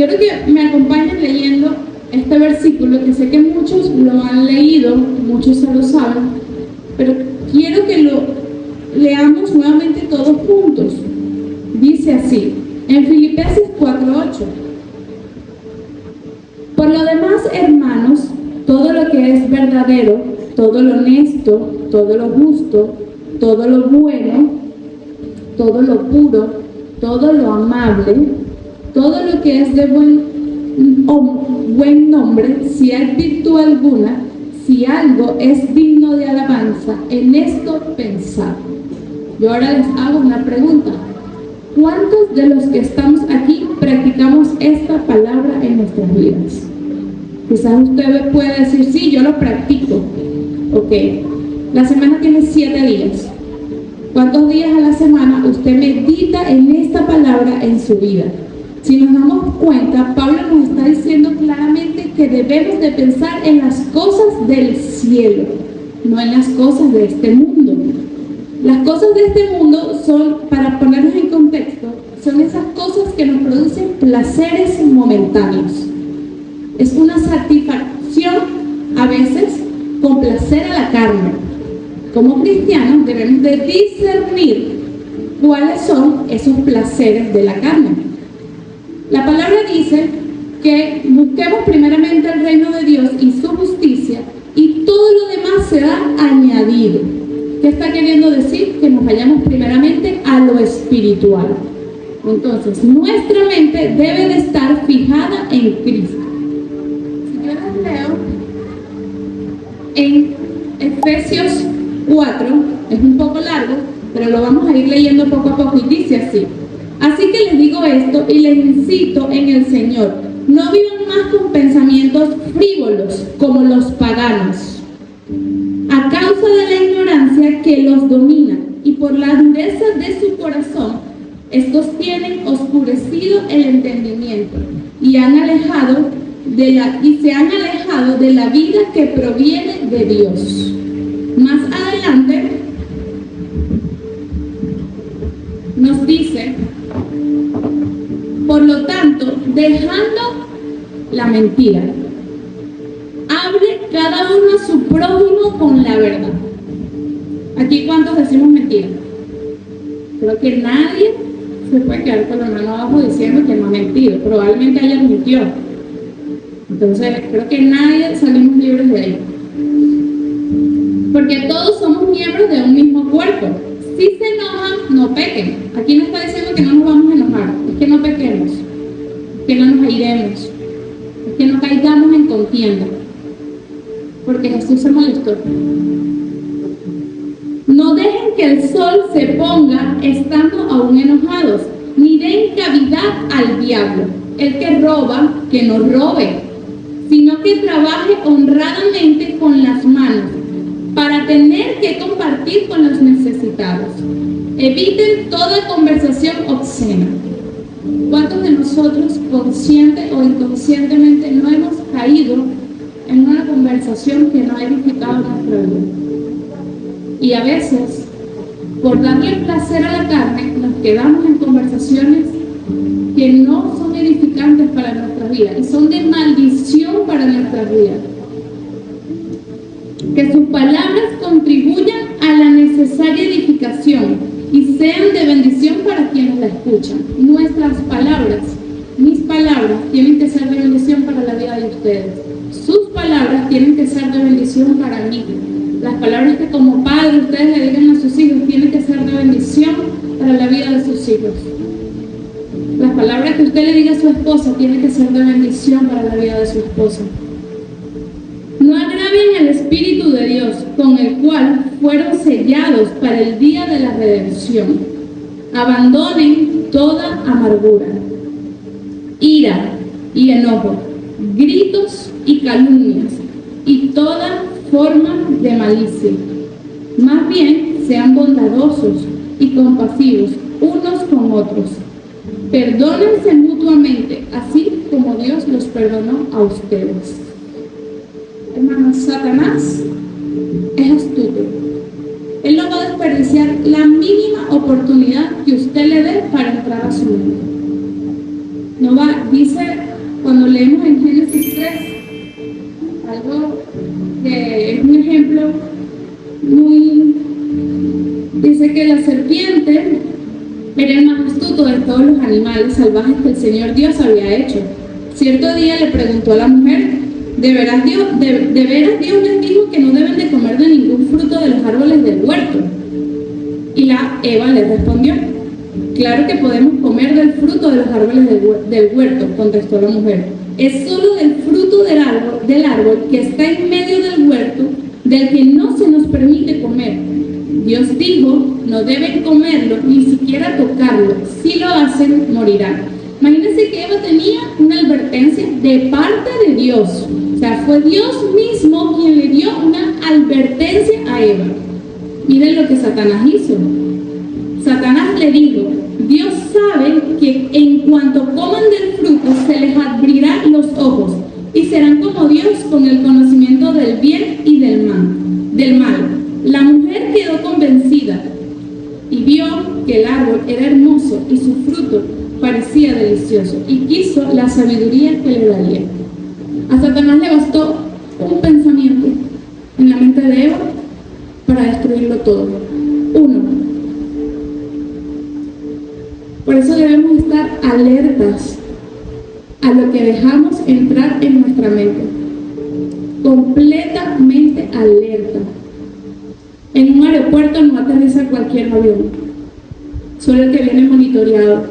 quiero que me acompañen leyendo este versículo, que sé que muchos lo han leído, muchos se lo saben, pero quiero que lo leamos nuevamente todos juntos. Dice así, en Filipenses 4:8: por lo demás, hermanos, todo lo que es verdadero, todo lo honesto, todo lo justo, todo lo bueno, todo lo puro, todo lo amable, todo lo que es de buen nombre, si hay virtud alguna, si algo es digno de alabanza, en esto pensad. Yo ahora les hago una pregunta. ¿Cuántos de los que estamos aquí practicamos esta palabra en nuestras vidas? Quizás usted puede decir, sí, yo lo practico. Ok, la semana tiene 7 días. ¿Cuántos días a la semana usted medita en esta palabra en su vida? Si nos damos cuenta, Pablo nos está diciendo claramente que debemos de pensar en las cosas del cielo, no en las cosas de este mundo. Las cosas de este mundo son, para ponernos en contexto, son esas cosas que nos producen placeres momentáneos. Es una satisfacción, a veces, con placer a la carne. Como cristianos debemos de discernir cuáles son esos placeres de la carne. La palabra dice que busquemos primeramente el reino de Dios y su justicia, y todo lo demás será añadido. ¿Qué está queriendo decir? Que nos vayamos primeramente a lo espiritual. Entonces, nuestra mente debe de estar fijada en Cristo. Si yo les leo en Efesios 4, es un poco largo, pero lo vamos a ir leyendo poco a poco, y dice así: así que les digo esto y les incito en el Señor, no vivan más con pensamientos frívolos como los paganos, a causa de la ignorancia que los domina, y por la dureza de su corazón, estos tienen oscurecido el entendimiento y se han alejado de la vida que proviene de Dios. Más adelante nos dice: por lo tanto, dejando la mentira, hable cada uno a su prójimo con la verdad. Aquí, ¿cuántos decimos mentira? Creo que nadie se puede quedar con la mano abajo diciendo que no ha mentido. Probablemente haya mintió. Entonces, creo que nadie salimos libres de ahí. Porque todos somos miembros de un mismo cuerpo. Si se enojan, no pequen. Aquí no está diciendo que no nos vamos a enojar, es que no pequemos, es que no nos airemos, es que no caigamos en contienda, porque Jesús se molestó. No dejen que el sol se ponga estando aún enojados, ni den cavidad al diablo. El que roba, que no robe, sino que trabaje honradamente con las manos, para tener que compartir con los necesitados. Eviten toda conversación obscena. ¿Cuántos de nosotros, consciente o inconscientemente, no hemos caído en una conversación que no ha edificado nuestra vida? Y a veces, por darle placer a la carne, nos quedamos en conversaciones que no son edificantes para nuestra vida y son de maldición para nuestra vida. Que sus palabras contribuyan a la necesaria edificación y sean de bendición para quienes la escuchan. Nuestras palabras, mis palabras, tienen que ser de bendición para la vida de ustedes. Sus palabras tienen que ser de bendición para mí. Las palabras que como padre ustedes le digan a sus hijos tienen que ser de bendición para la vida de sus hijos. Las palabras que usted le diga a su esposa tienen que ser de bendición para la vida de su esposa. No agravien el Espíritu de Dios, con el cual fueron sellados para el día de la redención. Abandonen toda amargura, ira y enojo, gritos y calumnias, y toda forma de malicia. Más bien, sean bondadosos y compasivos unos con otros. Perdónense mutuamente, así como Dios los perdonó a ustedes. Hermanos, Satanás es astuto. Él no va a desperdiciar la mínima oportunidad que usted le dé para entrar a su mundo. No va, dice leemos en Génesis 3, algo que es un ejemplo muy... Dice que la serpiente era el más astuto de todos los animales salvajes que el Señor Dios había hecho. Cierto día le preguntó a la mujer: ¿De veras Dios les dijo que no deben de comer de ningún fruto de los árboles del huerto? Y la Eva le respondió: claro que podemos comer del fruto de los árboles del huerto, contestó la mujer. Es solo del fruto del árbol que está en medio del huerto, del que no se nos permite comer. Dios dijo: no deben comerlo, ni siquiera tocarlo. Si lo hacen, morirán. Imagínense que Eva tenía una advertencia de parte de Dios. O sea, fue Dios mismo quien le dio una advertencia a Eva. Miren lo que Satanás hizo. Satanás le dijo: Dios sabe que en cuanto coman del fruto se les abrirán los ojos y serán como Dios con el conocimiento del bien y del mal. La mujer quedó convencida y vio que el árbol era hermoso y su fruto parecía delicioso, y quiso la sabiduría que le daría. A Satanás le bastó un pensamiento en la mente de Eva para destruirlo todo. Uno. Por eso debemos estar alertas a lo que dejamos entrar en nuestra mente. Completamente alerta. En un aeropuerto no aterriza cualquier avión, solo el que viene monitoreado.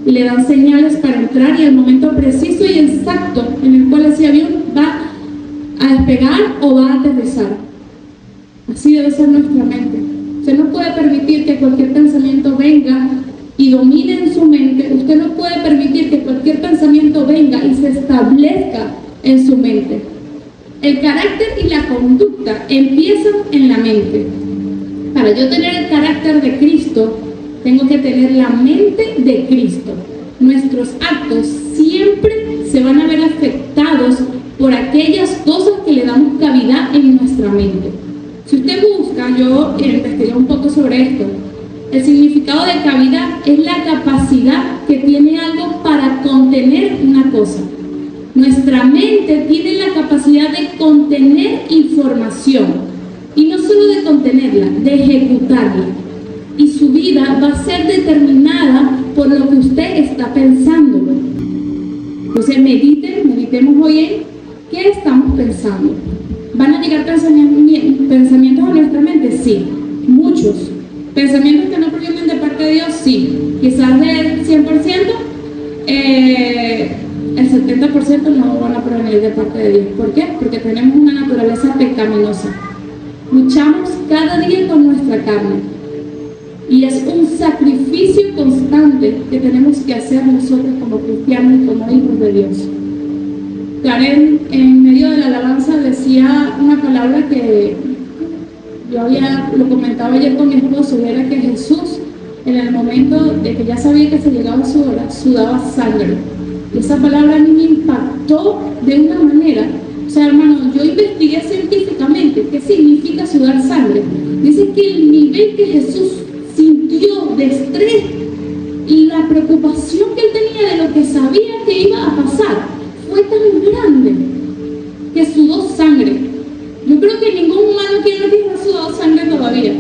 Y le dan señales para entrar, y el momento preciso y exacto en el cual ese avión va a despegar o va a aterrizar. Así debe ser nuestra mente. Usted no puede permitir que cualquier pensamiento venga y domine en su mente. Usted no puede permitir que cualquier pensamiento venga y se establezca en su mente. El carácter y la conducta empiezan en la mente. Para yo tener el carácter de Cristo, tengo que tener la mente de Cristo. Nuestros actos siempre se van a ver afectados por aquellas cosas que le damos cavidad en nuestra mente. Si usted busca, yo investigué un poco sobre esto. El significado de cavidad es la capacidad que tiene algo para contener una cosa. Nuestra mente tiene la capacidad de contener información, y no solo de contenerla, de ejecutarla. Y su vida va a ser determinada por lo que usted está pensando. Entonces meditemos hoy en qué estamos pensando. ¿Van a llegar pensamientos a nuestra mente? Sí, muchos. ¿Pensamientos que no provienen de parte de Dios? Sí. Quizás del 100%, el 70% no van a provenir de parte de Dios. ¿Por qué? Porque tenemos una naturaleza pecaminosa. Luchamos cada día con nuestra carne. Y es un sacrificio constante que tenemos que hacer nosotros como cristianos y como hijos de Dios. Karen, en medio de la alabanza, decía una palabra que lo comentaba ayer con mi esposo, y era que Jesús, en el momento de que ya sabía que se llegaba su hora, sudaba sangre. Y esa palabra a mí me impactó de una manera. O sea, hermano, yo investigué científicamente qué significa sudar sangre. Dice que el nivel que Jesús sintió de estrés y la preocupación que él tenía de lo que sabía que iba a pasar fue tan grande que sudó sangre. Yo creo que ningún humano aquí en la tierra ha sudado sangre todavía.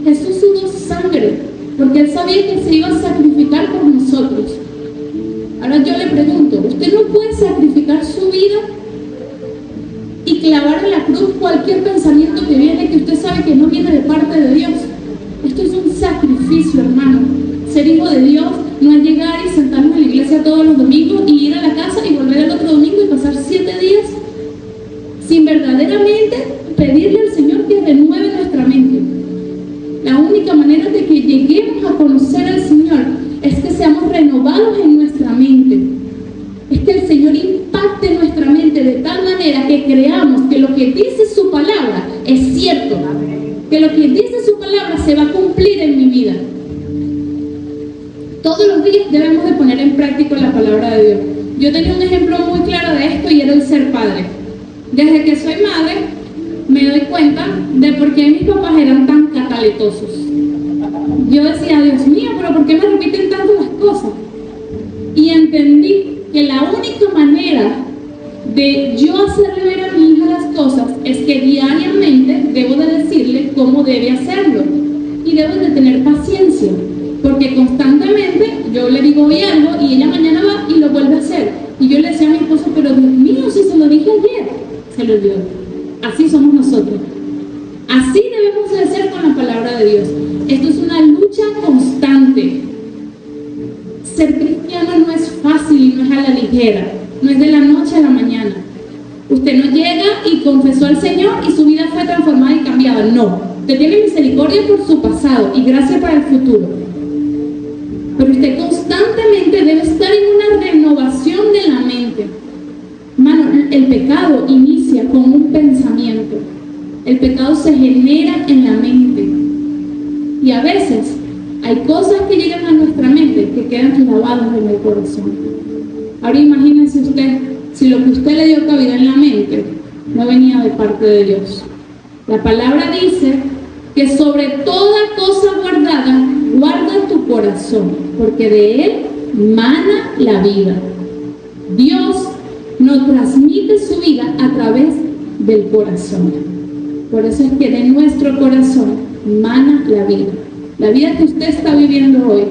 Jesús sudó sangre porque él sabía que se iba a sacrificar por nosotros. Ahora yo le pregunto, ¿usted no puede sacrificar su vida y clavar en la cruz cualquier pensamiento que viene, que usted sabe que no viene de parte de Dios? Esto es un sacrificio, hermano. Ser hijo de Dios no es llegar y sentarnos en la iglesia todos los domingos y ir a la casa y volver el otro domingo y pasar 7 días sin verdaderamente pedirle al Señor que renueve nuestra mente. La única manera de que lleguemos a conocer al Señor es que seamos renovados en nuestra mente. Es que el Señor impacte nuestra mente de tal manera que creamos que lo que dice su palabra es cierto, que lo que dice su palabra se va a cumplir en mi vida. Todos los días debemos de poner en práctica la palabra de Dios. Yo tenía un ejemplo muy claro de esto, y era el ser padre. Desde que soy madre me doy cuenta de por qué mis papás eran tan cataletosos. Yo decía, Dios mío, pero ¿por qué me repiten tanto las cosas? Y entendí que la única manera de yo hacerle ver a mi hija las cosas es que diariamente debo de decirle cómo debe hacerlo y debo de tener paciencia, porque constantemente yo le digo hoy algo y ella mañana va y lo vuelve a hacer, y yo le decía a mi esposo, pero Dios mío, si se lo dije ayer, se lo olvidó. Así somos nosotros, así debemos de ser con la palabra de Dios. Esto es una lucha constante. Ser cristiano no es fácil y no es a la ligera, no es de la noche a la mañana. Usted no llega y confesó al Señor y su vida fue transformada y cambiada. No, usted tiene misericordia por su pasado y gracia para el futuro. Pero usted constantemente debe estar en una renovación de la mente. Hermano, el pecado inicia con un pensamiento. El pecado se genera en la mente. Y a veces hay cosas que llegan a nuestra mente que quedan clavadas en el corazón. Ahora imagínense usted, si lo que usted le dio cabida en la mente no venía de parte de Dios. La palabra dice que sobre toda cosa guardada, guarda tu corazón, porque de él mana la vida. Dios nos transmite su vida a través del corazón. Por eso es que de nuestro corazón mana la vida. La vida que usted está viviendo hoy,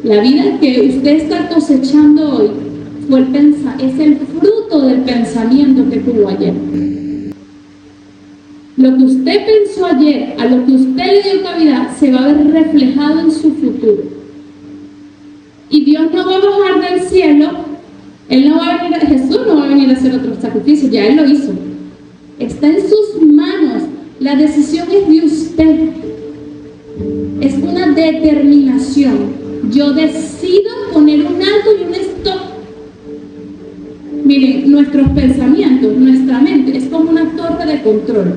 la vida que usted está cosechando hoy, es el fruto del pensamiento que tuvo ayer. Lo que usted pensó ayer, a lo que usted le dio cabida, se va a ver reflejado en su futuro. Y Dios no va a bajar del cielo, Jesús no va a venir a hacer otro sacrificio, ya Él lo hizo. Está en sus manos, la decisión es de usted. Es una determinación. Yo decido poner un alto y un stop. Miren, nuestros pensamientos, nuestra mente es como una torre de control.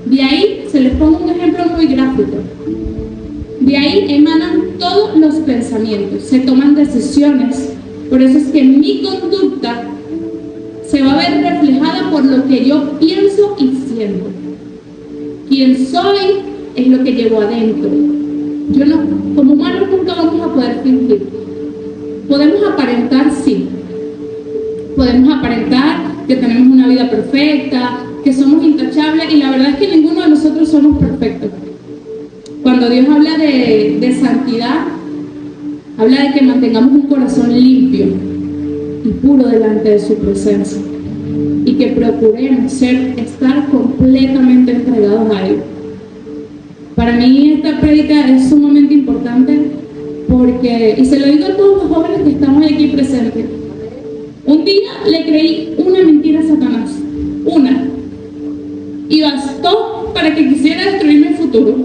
De ahí, se les pongo un ejemplo muy gráfico. De ahí emanan todos los pensamientos, se toman decisiones. Por eso es que mi conducta se va a ver reflejada por lo que yo pienso y siento. Quien soy es lo que llevo adentro. Yo no, como humanos nunca vamos a poder fingir. Podemos aparentar, sí. Podemos aparentar que tenemos una vida perfecta, que somos intachables, y la verdad es que ninguno de nosotros somos perfectos. Cuando Dios habla de santidad, habla de que mantengamos un corazón limpio y puro delante de su presencia, y que procuremos estar completamente entregados a Él. Para mí esta prédica es sumamente importante porque, y se lo digo a todos los jóvenes que estamos aquí presentes, un día le creí una mentira a Satanás, una, y bastó para que quisiera destruir mi futuro,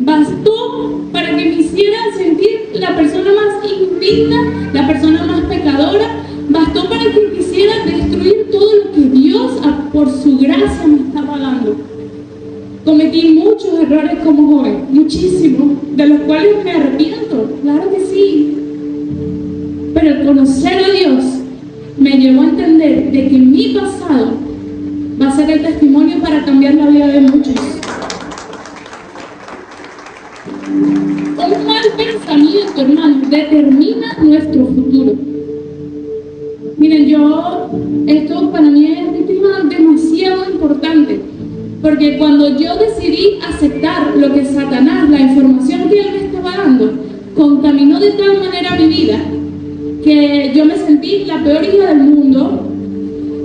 bastó para que me hiciera sentir la persona más indigna, la persona más pecadora, bastó para que quisiera destruir todo lo que Dios por su gracia me estaba dando. Cometí muchos errores como joven, muchísimos, de los cuales me arrepiento, claro que sí. Pero el conocer a Dios me llevó a entender de que mi pasado va a ser el testimonio para cambiar la vida de muchos. Un mal pensamiento, hermanos, determina nuestro futuro. Miren, esto para mí es un tema demasiado importante, porque cuando yo decidí aceptar lo que Satanás, la información que él me estaba dando, contaminó de tal manera mi vida, que yo me sentí la peor hija del mundo,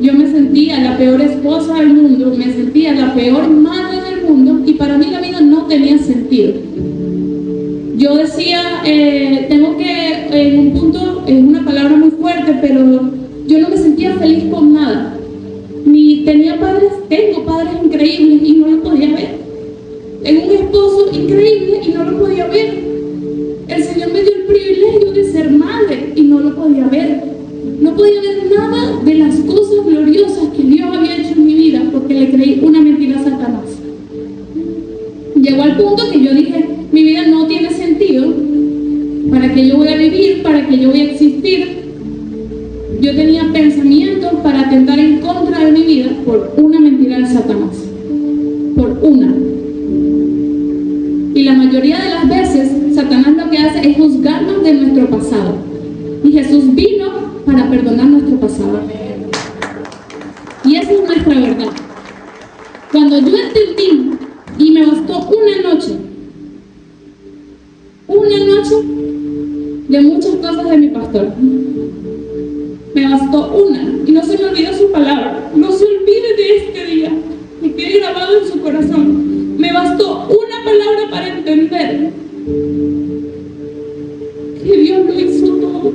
yo me sentía la peor esposa del mundo, me sentía la peor madre del mundo, y para mí la vida no tenía sentido. Yo decía, tengo que, en un punto, es una palabra muy fuerte, pero yo no me sentía feliz con nada. Tengo padres increíbles y no lo podía ver. Tengo un esposo increíble y no lo podía ver. El Señor me dio el privilegio de ser madre y no lo podía ver. No podía ver nada de las cosas gloriosas que Dios había hecho en mi vida porque le creí una mentira a Satanás. Llegó al punto que yo dije, mi vida no tiene sentido. ¿Para qué yo voy a vivir? ¿Para qué yo voy a existir? Yo tenía pensamientos para atentar en contra de mi vida por una mentira de Satanás. Por una. Y la mayoría de las veces, Satanás lo que hace es juzgarnos de nuestro pasado. Y Jesús vino para para perdonar nuestro pasado. Y esa es nuestra verdad. Cuando yo entendí, y me bastó una noche de muchas cosas de mi pastor, me bastó una, y no se me olvidó su palabra, no se olvide de este día, y quede grabado en su corazón. Me bastó una palabra para entender que Dios lo hizo todo,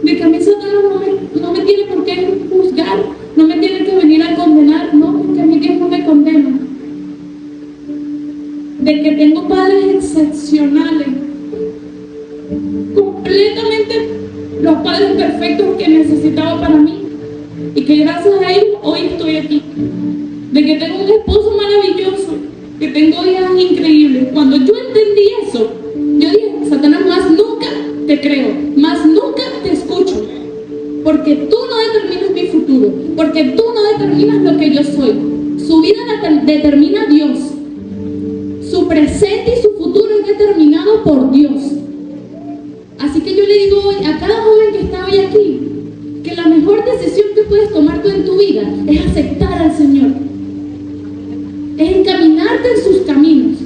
de que a mí Satanás no me tiene por qué juzgar, no me tiene que venir a condenar, no, porque a mí Dios no me condena, de que tengo padres excepcionales, completamente los padres perfectos que necesitaba para mí, y que gracias a ellos hoy estoy aquí, de que tengo un esposo maravilloso, que tengo hijas increíbles. Cuando yo entendí eso, yo dije: Satanás, más nunca te creo, más nunca te escucho, porque tú no determinas mi futuro, porque tú no determinas lo que yo soy. Su vida la determina Dios, su presente y su futuro es determinado por Dios. Así que yo le digo hoy a cada joven que está hoy aquí, que la mejor decisión que puedes tomar tú en tu vida es aceptar al Señor, es encaminarte en sus caminos,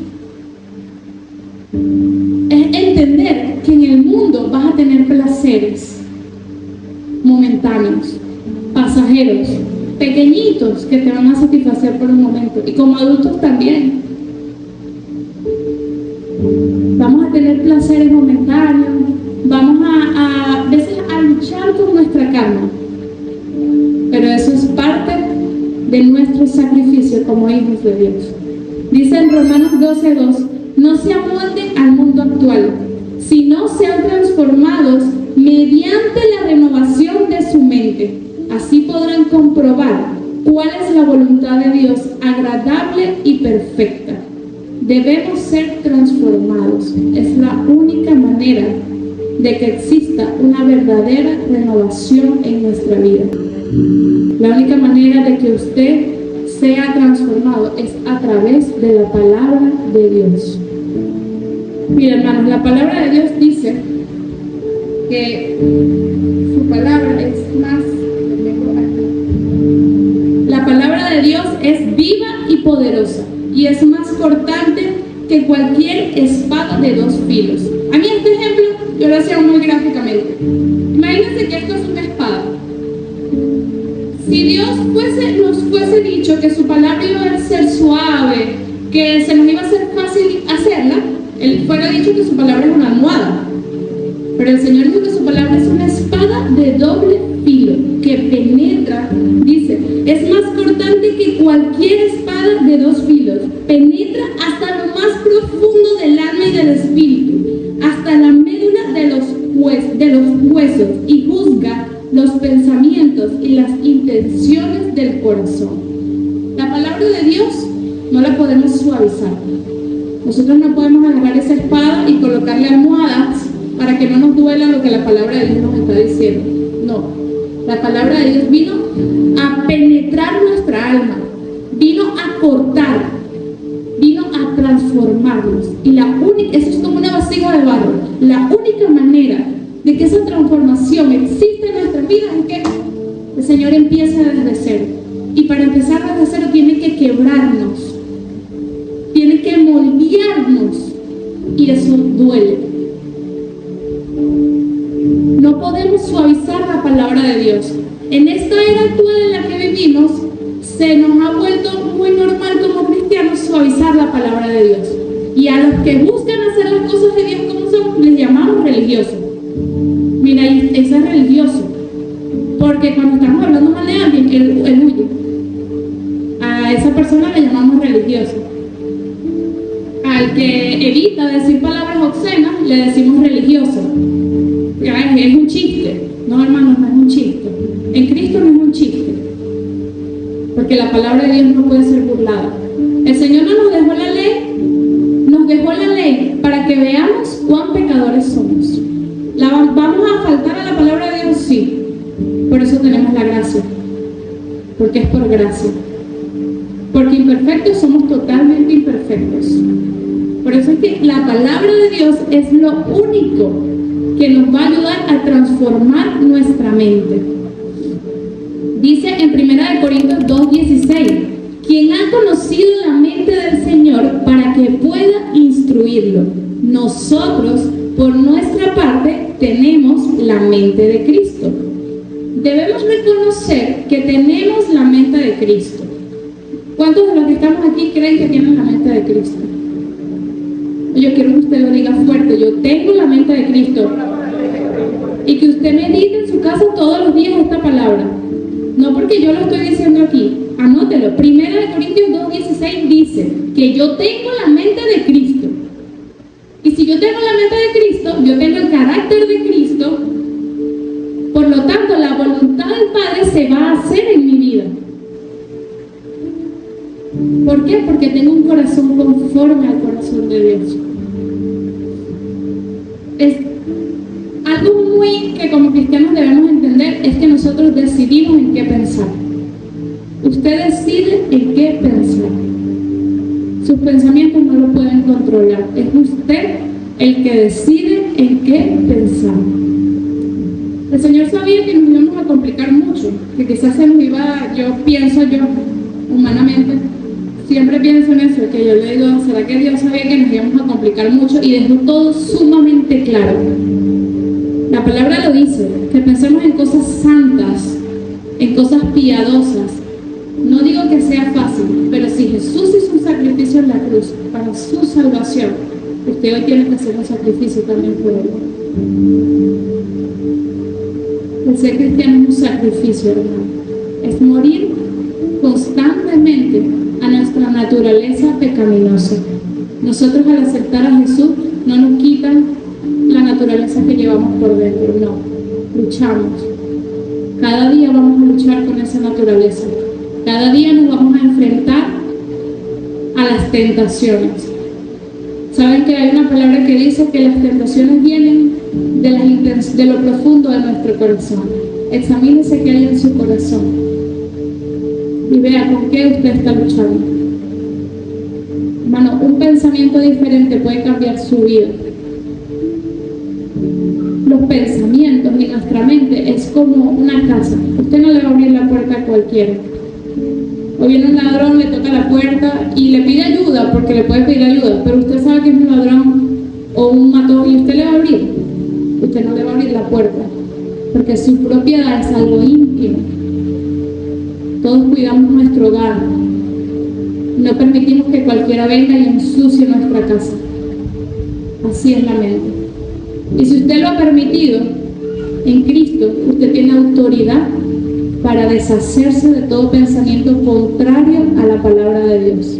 es entender que en el mundo vas a tener placeres momentáneos, pasajeros, pequeñitos, que te van a satisfacer por un momento, y como adultos también. Vamos a tener placeres momentáneos, vamos a veces a luchar con nuestra carne, pero eso es parte de nuestro sacrificio como hijos de Dios. Dice en Romanos 12:2: no se amolden al mundo actual, sino sean transformados mediante la renovación de su mente. Así podrán comprobar cuál es la voluntad de Dios, agradable y perfecta. Debemos ser transformados. Es la única manera de que exista una verdadera renovación en nuestra vida. La única manera de que usted sea transformado es a través de la palabra de Dios. Mira, hermanos, la palabra de Dios dice que su palabra es más... La palabra de Dios es viva y poderosa, y es más cortante que cualquier espada de dos filos. A mí este ejemplo yo lo hacía muy gráficamente. Imagínense que esto es una espada. Si Dios nos fuese dicho que su palabra iba a ser suave, que se nos iba a ser fácil hacerla, Él fuera dicho que su palabra es una almohada. Pero el Señor dijo que su palabra es una espada de doble filo, que penetra, dice, es más cortante que cualquier espada de dos filos, penetra hasta lo más profundo del alma y del espíritu, hasta la médula de los huesos, y juzga los pensamientos y las intenciones del corazón. La palabra de Dios no la podemos suavizar. Nosotros no podemos agarrar esa espada y colocarle almohadas para que no nos duela lo que la palabra de Dios nos está diciendo. No, la palabra de Dios vino a penetrar nuestra alma, vino a cortar, vino a transformarnos. Y eso es como una vasija de barro. La única manera de que esa transformación exista en nuestras vidas es que el Señor empiece desde cero. Y para empezar desde cero tiene que quebrarnos, tiene que moldearnos, y eso duele. No podemos suavizar la palabra de Dios. En esta era actual en la que vivimos, se nos ha vuelto muy normal como cristianos suavizar la palabra de Dios. Y a los que buscan hacer las cosas de Dios como son, les llamamos religiosos. Mira, eso es religioso. Porque cuando estamos hablando mal de alguien, él huye. A esa persona le llamamos religioso. Al que evita decir palabras obscenas, le decimos religioso. Es un chiste. No, hermanos, no es un chiste. En Cristo no es un chiste. Porque la palabra de Dios no puede ser burlada. El Señor no nos dejó la ley, nos dejó la ley para que veamos cuán pecadores somos. ¿Vamos a faltar a la palabra de Dios? Sí. Por eso tenemos la gracia. Porque es por gracia. Porque imperfectos somos totalmente imperfectos. Por eso es que la palabra de Dios es lo único que nos va a ayudar a transformar nuestra mente. Dice en 1 Corintios 2:16, quien ha conocido la mente del Señor para que pueda instruirlo. Nosotros, por nuestra parte, tenemos la mente de Cristo. Debemos reconocer que tenemos la mente de Cristo. ¿Cuántos de los que estamos aquí creen que tienen la mente de Cristo? Yo quiero que usted lo diga fuerte: yo tengo la mente de Cristo. Y que usted medite en su casa todos los días esta palabra. No porque yo lo estoy diciendo aquí, anótelo. 1 Corintios 2:16 dice que yo tengo la mente de Cristo. Y si yo tengo la mente de Cristo, yo tengo el carácter de Cristo. Por lo tanto, la voluntad del Padre se va a hacer en mi vida. ¿Por qué? Porque tengo un corazón conforme al corazón de Dios. Es algo muy que como cristianos debemos entender, es que nosotros decidimos en qué pensar. Usted decide en qué pensar. Sus pensamientos no lo pueden controlar. Es usted el que decide en qué pensar. El Señor sabía que nos íbamos a complicar mucho, que quizás se nos iba, humanamente, siempre pienso en eso, que yo le digo, ¿será que Dios sabía que nos íbamos a complicar mucho? Y dejó todo sumamente claro. La palabra lo dice, que pensemos en cosas santas, en cosas piadosas. No digo que sea fácil, pero si Jesús hizo un sacrificio en la cruz para su salvación, usted hoy tiene que hacer un sacrificio también por él. El ser cristiano es un sacrificio, hermano. Es morir constantemente a nuestra naturaleza pecaminosa. Nosotros, al aceptar a Jesús, no nos quitan la naturaleza que llevamos por dentro, no. Luchamos. Cada día vamos a luchar con esa naturaleza. Cada día nos vamos a enfrentar a las tentaciones. Saben que hay una palabra que dice que las tentaciones vienen de lo profundo de nuestro corazón. Examínese qué hay en su corazón y vea con qué usted está luchando. Hermano, un pensamiento diferente puede cambiar su vida. Los pensamientos en nuestra mente es como una casa. Usted no le va a abrir la puerta a cualquiera. O viene un ladrón, le toca la puerta y le pide ayuda, porque le puede pedir ayuda, pero usted sabe que es un ladrón o un matón y usted le va a abrir. Usted no le va a abrir la puerta, porque su propiedad es algo íntimo. Todos cuidamos nuestro hogar. No permitimos que cualquiera venga y ensucie nuestra casa. Así es la mente. Y si usted lo ha permitido, en Cristo, usted tiene autoridad para deshacerse de todo pensamiento contrario a la palabra de Dios.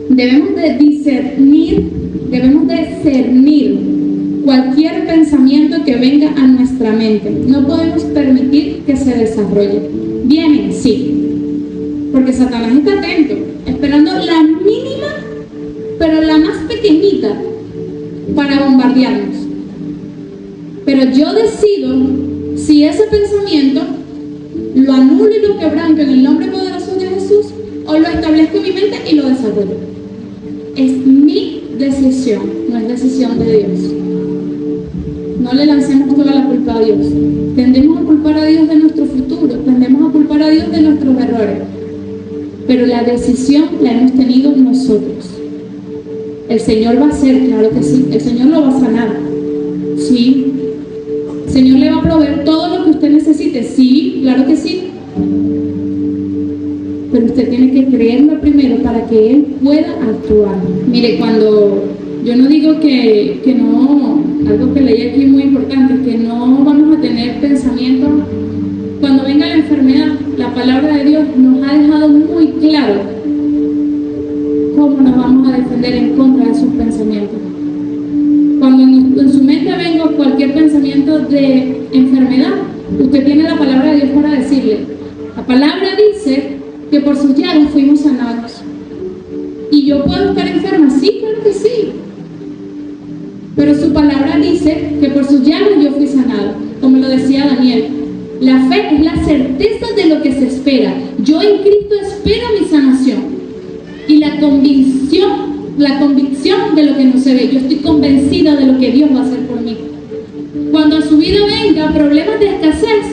Debemos de discernir cualquier pensamiento que venga a nuestra mente. No podemos permitir que se desarrolle. Vienen, sí, porque Satanás está atento, esperando la mínima, pero la más pequeñita, para bombardearnos. Pero yo decido si ese pensamiento lo anulo y lo quebranto en el nombre poderoso de Jesús, o lo establezco en mi mente y lo desarrollo. Es mi decisión, no es decisión de Dios. No le lancemos toda la culpa a Dios. Tendemos a culpar a Dios de nuestro futuro, tendemos a culpar a Dios de nuestros errores, pero la decisión la hemos tenido nosotros. El Señor va a hacer, claro que sí. El Señor lo va a sanar, sí. El Señor le va a proveer todo lo que usted necesite, sí, claro que sí. Pero usted tiene que creerlo primero para que Él pueda actuar. Mire, cuando yo no digo que no, algo que leí aquí muy importante, que no vamos a tener pensamientos. Cuando venga la enfermedad, la palabra de Dios nos ha dejado muy claro cómo nos vamos a defender en contra de esos pensamientos. Cuando en su mente venga cualquier pensamiento de enfermedad, usted tiene la palabra de Dios para decirle. La palabra dice que por sus llagas fuimos sanados. ¿Y yo puedo estar enferma? Sí, claro que sí. Pero su palabra dice que por sus llagas yo fui sanado, como lo decía Daniel. La fe es la certeza de lo que se espera. Yo en Cristo espero mi sanación. Y la convicción la convicción de lo que no se ve. Yo estoy convencida de lo que Dios va a hacer por mí. Cuando a su vida venga problemas de escasez,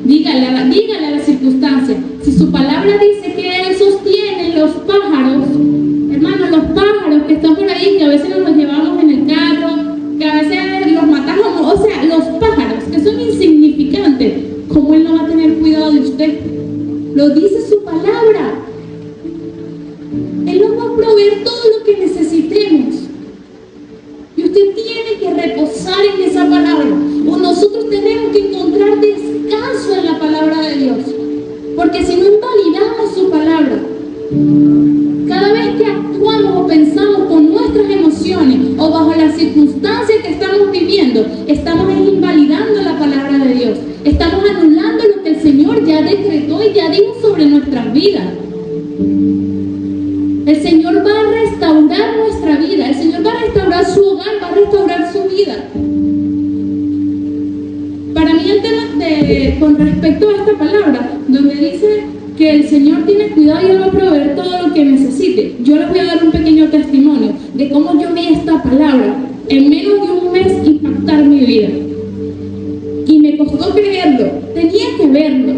dígale a la circunstancia. Si su palabra dice que Él sostiene los pájaros, hermanos, los pájaros que están por ahí, que a veces nos los llevamos en el carro, que a veces los matamos, o sea, los pájaros que son insignificantes, ¿cómo Él no va a tener cuidado de usted? Lo dice su palabra. Él nos va a proveer todo lo que necesitemos. Y usted tiene que reposar en esa palabra. O nosotros tenemos que encontrar descanso en la palabra de Dios. Porque si no invalidamos su palabra, cada vez que actuamos o pensamos con nuestras emociones o bajo las circunstancias que estamos viviendo, estamos invalidando la palabra de Dios. Estamos anulando lo que el Señor ya decretó y ya dijo sobre nuestras vidas. El Señor va a restaurar nuestra vida. El Señor va a restaurar su hogar, va a restaurar su vida. Para mí el tema con respecto a esta palabra, donde dice que el Señor tiene cuidado y Él va a proveer todo lo que necesite. Yo les voy a dar un pequeño testimonio de cómo yo vi esta palabra en menos de un mes impactar mi vida. Y me costó creerlo, tenía que verlo.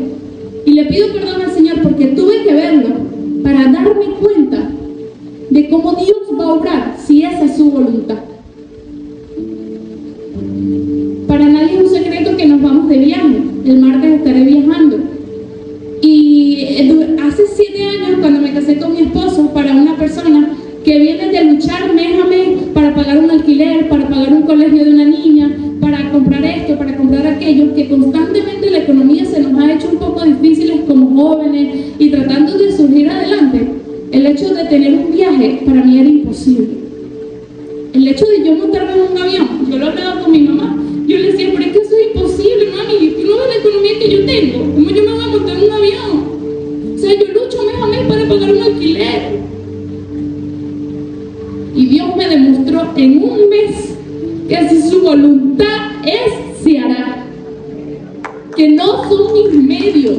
Y le pido perdón al Señor porque tuve que verlo para darme cuenta de cómo Dios va a obrar si esa es su voluntad. Para nadie es un secreto que nos vamos de viaje. El martes estaré viajando. Y hace 7 años, cuando me casé con mi esposo, para una persona que viene de luchar mes a mes para pagar un alquiler, para pagar un colegio de una niña, para comprar esto, para comprar aquello, que constantemente la economía se nos ha hecho un poco difíciles como jóvenes y tratando de surgir adelante, el hecho de tener un viaje para mí era imposible. El hecho de yo montarme en un avión, yo lo hablaba con mi mamá, yo le decía, pero es que eso es imposible, mami, tú no ves la economía que yo tengo, ¿cómo yo me voy a montar en un avión? O sea, yo lucho mes a mes para pagar un alquiler. Y Dios me demostró en un mes que si su voluntad es, se hará. Que no son mis medios.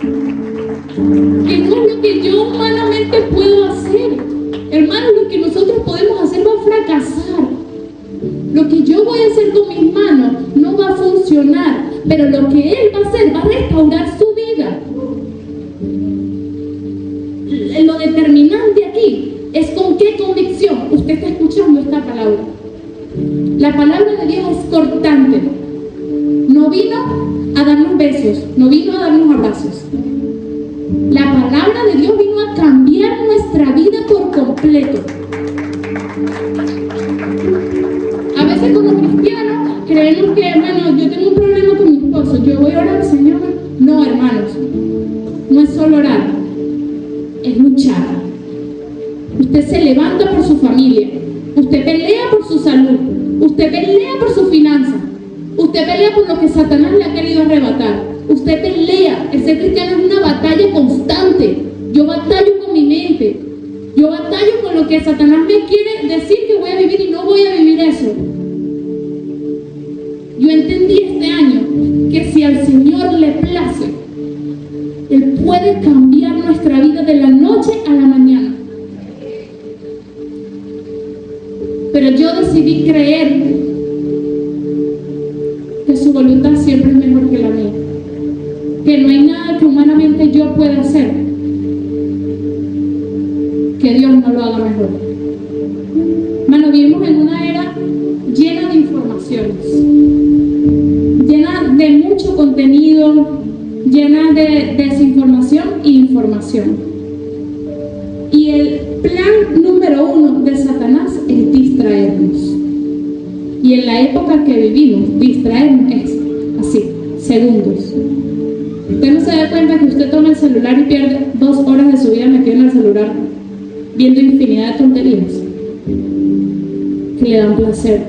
Que no es lo que yo humanamente puedo hacer. Hermanos, lo que nosotros podemos hacer va a fracasar. Lo que yo voy a hacer con mis manos no va a funcionar. Pero lo que Él va a hacer va a restaurar su vida. Lo determinante aquí es con qué convicción usted está escuchando esta palabra. La palabra de Dios es cortante. No vino a darnos besos, no vino a darnos abrazos. La palabra de Dios vino a cambiar nuestra vida por completo. A veces como cristianos creemos que, hermano, yo tengo un problema con mi esposo, yo voy a orar al Señor. No, hermanos, no es solo orar, es luchar. Usted se levanta por su familia, usted pelea por su salud, usted pelea por sus finanzas, usted pelea por lo que Satanás le ha querido arrebatar, usted pelea. El ser cristiano es una batalla constante. Yo batallo con mi mente, yo batallo con lo que Satanás me quiere decir que voy a vivir y no voy a vivir eso. Yo entendí este año que si al Señor le place, Él puede cambiar nuestra vida de la noche a la mañana. Pero yo decidí creer que su voluntad siempre es mejor que la mía. Que no hay nada que humanamente yo pueda hacer que Dios no lo haga mejor. Hermano, vivimos en una era llena de informaciones, llena de mucho contenido, llena de desinformación e información. Y el plan número 1 de Satanás es distraernos. Y en la época que vivimos, distraernos es así, segundos. Usted no se da cuenta que usted toma el celular y pierde 2 horas de su vida metido en el celular viendo infinidad de tonterías que le dan placer.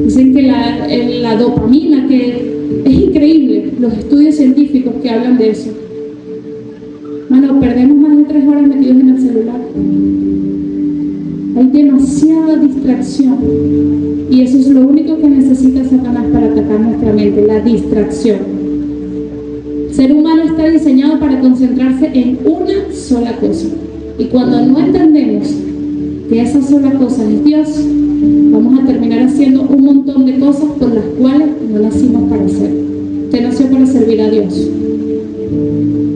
Dicen que la dopamina, que es increíble, los estudios científicos que hablan de eso. Mano, perdemos más de 3 horas metidos en el celular. Hay demasiada distracción. Y eso es lo único que necesita Satanás para atacar nuestra mente, la distracción. El ser humano está diseñado para concentrarse en una sola cosa. Y cuando no entendemos que esa sola cosa es Dios, vamos a terminar haciendo un montón de cosas por las cuales no nacimos para hacer. Usted nació para servir a Dios.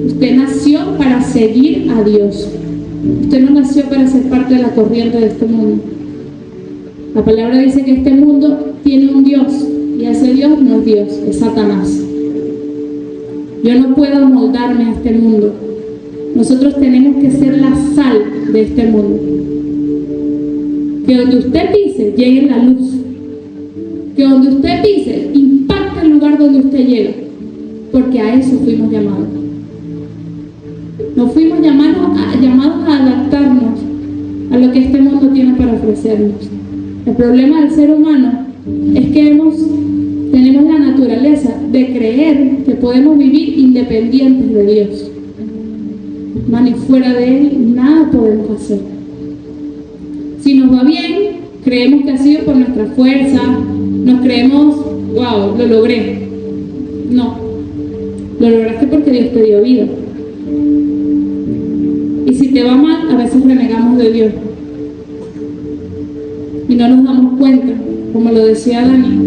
Usted nació para seguir a Dios. Usted no nació para ser parte de la corriente de este mundo. La palabra dice que este mundo tiene un Dios, y ese Dios no es Dios, es Satanás. Yo no puedo amoldarme a este mundo. Nosotros tenemos que ser la sal de este mundo. Que donde usted pise, llegue la luz. Que donde usted pise, impacte el lugar donde usted llega. Porque a eso fuimos llamados. No fuimos llamados a adaptarnos a lo que este mundo tiene para ofrecernos. El problema del ser humano es que tenemos la naturaleza de creer que podemos vivir independientes de Dios. Y fuera de Él nada podemos hacer. Si nos va bien, creemos que ha sido por nuestra fuerza, nos creemos, wow, lo logré. No, lo lograste porque Dios te dio vida. Y si te va mal, a veces renegamos de Dios. Y no nos damos cuenta, como lo decía Dani,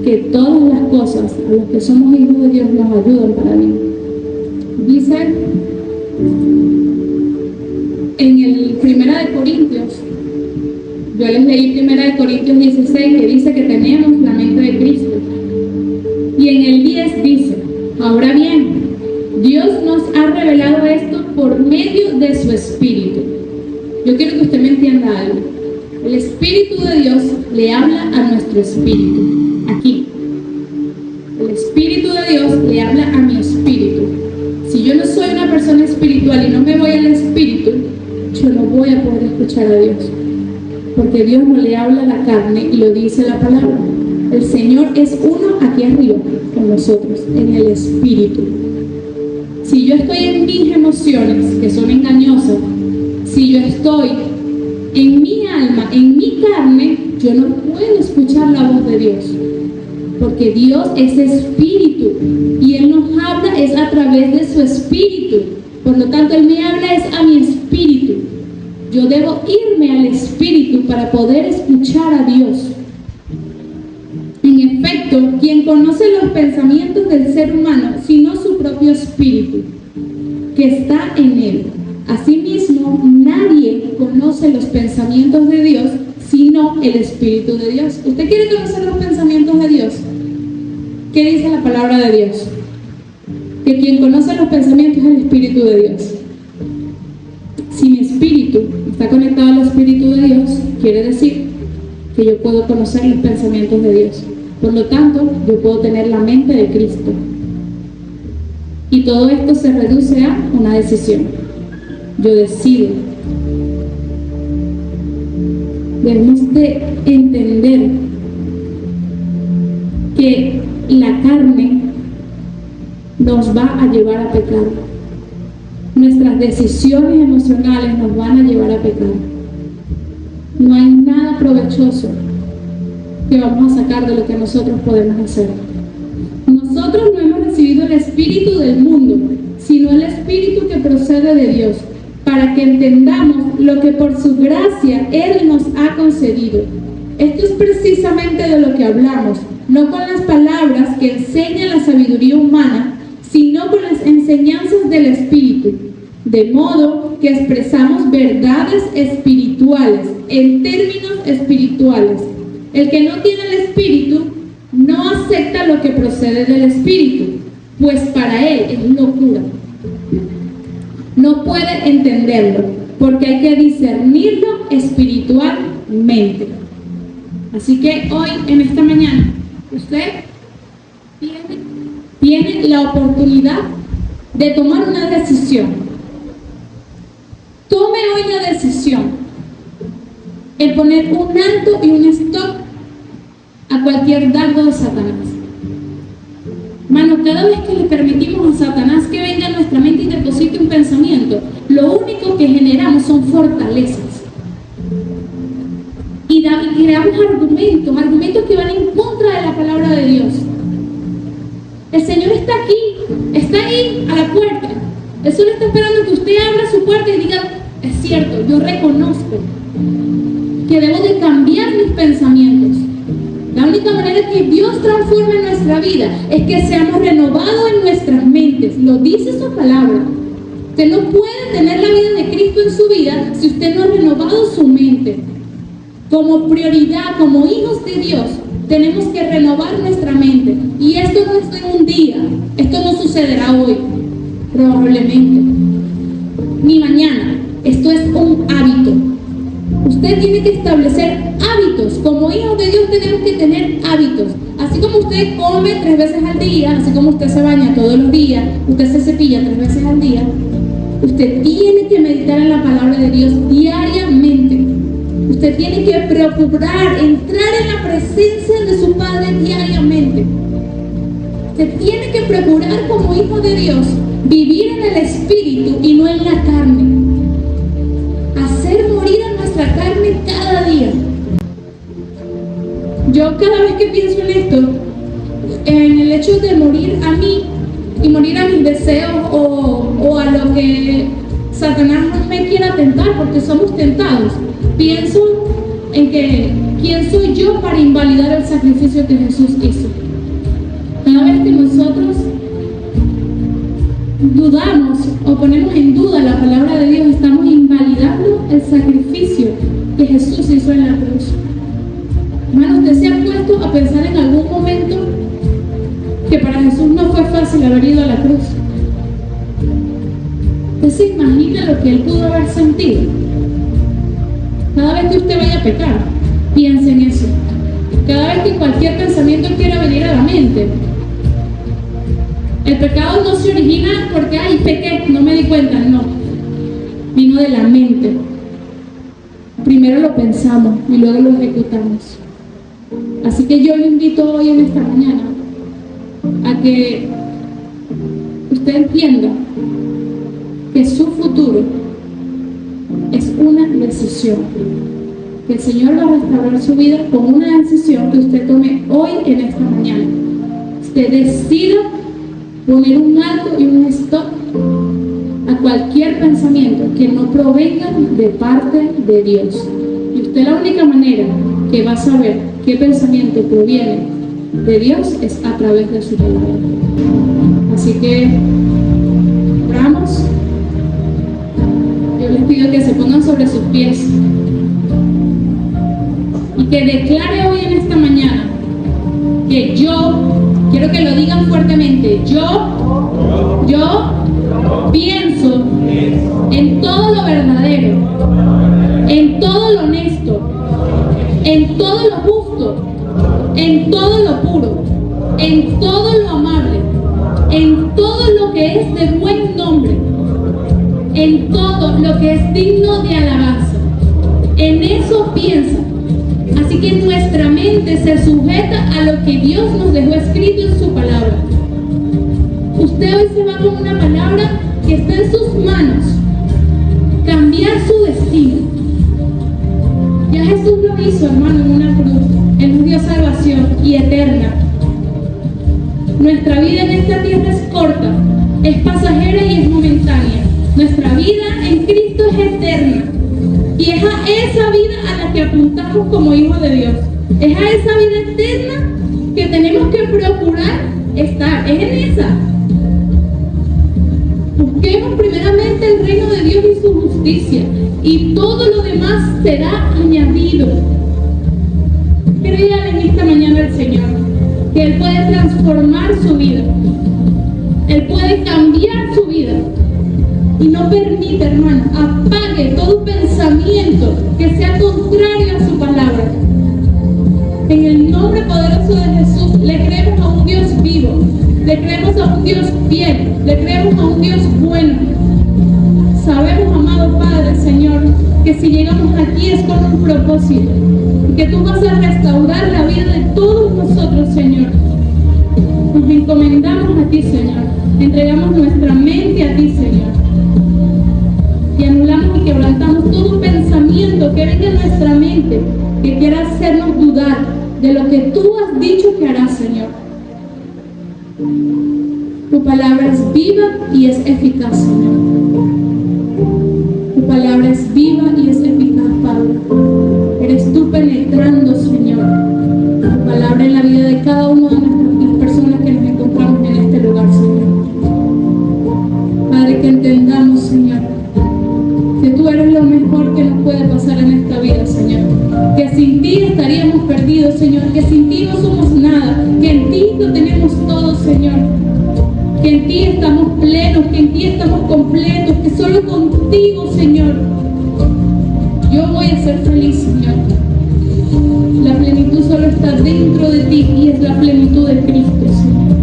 que todas las cosas a las que somos hijos de Dios nos ayudan para bien. Dice en el 1 de Corintios, yo les leí 1 de Corintios 16, que dice que tenemos la mente de Cristo. Y en el 10 dice, ahora bien, Dios nos ha revelado esto por medio de su Espíritu. Yo quiero que usted me entienda algo. El Espíritu de Dios le habla a nuestro espíritu. Aquí. El Espíritu de Dios le habla a mi espíritu. Si yo no soy una persona espiritual y no me voy al Espíritu, yo no voy a poder escuchar a Dios. Porque Dios no le habla a la carne y lo dice la palabra. El Señor es uno aquí arriba con nosotros, en el Espíritu. Si yo estoy en mis emociones, que son engañosas, si yo estoy en mi alma, en mi carne, yo no puedo escuchar la voz de Dios. Porque Dios es Espíritu y Él nos habla es a través de su Espíritu. Por lo tanto, Él me habla es a mi espíritu. Yo debo irme al Espíritu para poder escuchar a Dios. En efecto, quien conoce los pensamientos del ser humano, sino su propio espíritu, que está en él. Asimismo, nadie conoce los pensamientos de Dios, sino el Espíritu de Dios. ¿Usted quiere conocer los pensamientos de Dios? ¿Qué dice la palabra de Dios? Que quien conoce los pensamientos es el Espíritu de Dios. Si mi espíritu está conectado al Espíritu de Dios, quiere decir que yo puedo conocer los pensamientos de Dios. Por lo tanto, yo puedo tener la mente de Cristo. Y todo esto se reduce a una decisión. Yo decido. Debemos de entender que la carne nos va a llevar a pecar. Nuestras decisiones emocionales nos van a llevar a pecar. No hay nada provechoso que vamos a sacar de lo que nosotros podemos hacer. Nosotros no hemos recibido el espíritu del mundo, sino el espíritu que procede de Dios, para que entendamos lo que por su gracia Él nos ha concedido. Esto es precisamente de lo que hablamos, no con las palabras que enseña la sabiduría humana, sino con las enseñanzas del Espíritu, de modo que expresamos verdades espirituales, en términos espirituales. El que no tiene el Espíritu no acepta lo que procede del Espíritu, pues para él es locura. No puede entenderlo, porque hay que discernirlo espiritualmente. Así que hoy, en esta mañana, usted tiene la oportunidad de tomar una decisión. Tome hoy la decisión, el poner un alto y un stop a cualquier dardo de Satanás. Mano, cada vez que le permitimos a Satanás que venga a nuestra mente y deposite un pensamiento, lo único que generamos son fortalezas. Y creamos argumentos que van en contra de la palabra de Dios. El Señor está aquí, está ahí a la puerta. Él solo está esperando que usted abra su puerta y diga, es cierto, yo reconozco que debo de cambiar mis pensamientos. La única manera que Dios transforme nuestra vida es que seamos renovados en nuestras mentes. Lo dice su palabra. Usted no puede tener la vida de Cristo en su vida si usted no ha renovado su mente. Como prioridad, como hijos de Dios, tenemos que renovar nuestra mente. Y esto no es en un día. Esto no sucederá hoy, probablemente, ni mañana. Esto es un hábito. Usted tiene que establecer hábitos. Como hijos de Dios tenemos que tener hábitos. Así como usted come 3 veces al día, así como usted se baña todos los días, usted se cepilla 3 veces al día, usted tiene que meditar en la palabra de Dios diariamente. Usted tiene que procurar entrar en la presencia de su Padre diariamente. Usted tiene que procurar como hijo de Dios vivir en el Espíritu y no en la carne. Hacer morir a nuestra carne cada día. Yo cada vez que pienso en esto, en el hecho de morir a mí y morir a mis deseos o a lo que Satanás me quiera tentar, porque somos tentados, pienso en que ¿quién soy yo para invalidar el sacrificio que Jesús hizo? Cada vez que nosotros dudamos o ponemos en duda la palabra de Dios, estamos invalidando el sacrificio que Jesús hizo en la cruz. Hermano, ¿usted se ha puesto a pensar en algún momento que para Jesús no fue fácil haber ido a la cruz? ¿Usted se imagina lo que Él pudo haber sentido? Cada vez que usted vaya a pecar, piense en eso. Cada vez que cualquier pensamiento quiera venir a la mente. El pecado no se origina porque, ay, pequé, no me di cuenta, no. Vino de la mente. Primero lo pensamos y luego lo ejecutamos. Así que yo le invito hoy en esta mañana a que usted entienda que su futuro es una decisión. Que el Señor va a restaurar su vida con una decisión que usted tome hoy en esta mañana. Usted decida poner un alto y un stop a cualquier pensamiento que no provenga de parte de Dios. Y usted la única manera que va a saber qué pensamiento proviene de Dios es a través de su palabra. Así que oramos. Yo les pido que se pongan sobre sus pies y que declare hoy en esta mañana que yo, quiero que lo digan fuertemente, yo pienso en todo lo verdadero, en todo lo honesto, en todo lo justo, en todo lo puro, en todo lo amable, en todo lo que es de buen nombre, en todo lo que es digno de alabanza. En eso piensa. Así que nuestra mente se sujeta a lo que Dios nos dejó escrito en su palabra. Usted hoy se va con una palabra que está en sus manos. Cambiar su destino. Ya Jesús lo hizo, hermano, en una cruz. Él nos dio salvación y eterna. Nuestra vida en esta tierra es corta, es pasajera y es momentánea. Nuestra vida en Cristo es eterna. Y es a esa vida a la que apuntamos como hijos de Dios. Es a esa vida eterna que tenemos que procurar estar. Es en esa. Busquemos primeramente el reino de Dios y su justicia, y todo lo demás será añadido. Créale en esta mañana al Señor que Él puede transformar su vida. Él puede cambiar su vida. Y no permite, hermano, apague todo pensamiento que sea contrario a su palabra. En el nombre poderoso de Jesús, le creemos a un Dios vivo, le creemos a un Dios fiel, le creemos a un Dios bueno. Sabemos, amado Padre, Señor, que si llegamos aquí es con un propósito, y que tú vas a restaurar la vida de todos nosotros, Señor. Nos encomendamos a ti, Señor. Entregamos nuestra mente a ti, Señor. Y anulamos y quebrantamos todo pensamiento que venga en nuestra mente, que quiera hacernos dudar de lo que tú has dicho que harás, Señor. Tu palabra es viva y es eficaz, Señor. Tu Tu palabra es viva y es eficaz, Padre. Eres tú penetrando, Señor, tu palabra en la vida de cada una de las personas que nos encontramos en este lugar, Señor. Padre, que entendamos, Señor, que tú eres lo mejor que nos puede pasar en esta vida, Señor. Que sin ti estaríamos perdidos, Señor. Que sin ti no somos nada. Que en ti lo tenemos todo, Señor. Que en ti estamos plenos, que en ti estamos completos, que solo contigo, Señor, yo voy a ser feliz, Señor. La plenitud solo está dentro de ti y es la plenitud de Cristo, Señor.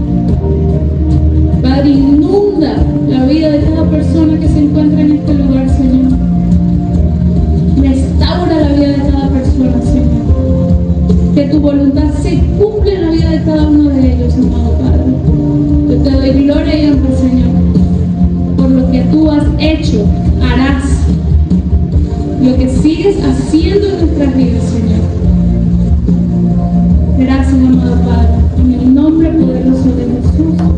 Padre, inunda la vida de cada persona que se encuentra en este lugar, Señor. Restaura la vida de cada persona, Señor. Que tu voluntad se cumpla en la vida de cada uno de ellos, amado Padre. Yo te doy gloria y honra, Señor, por lo que tú has hecho, harás, lo que sigues haciendo en nuestras vidas, Señor. Gracias, amado Padre, en el nombre poderoso de Jesús.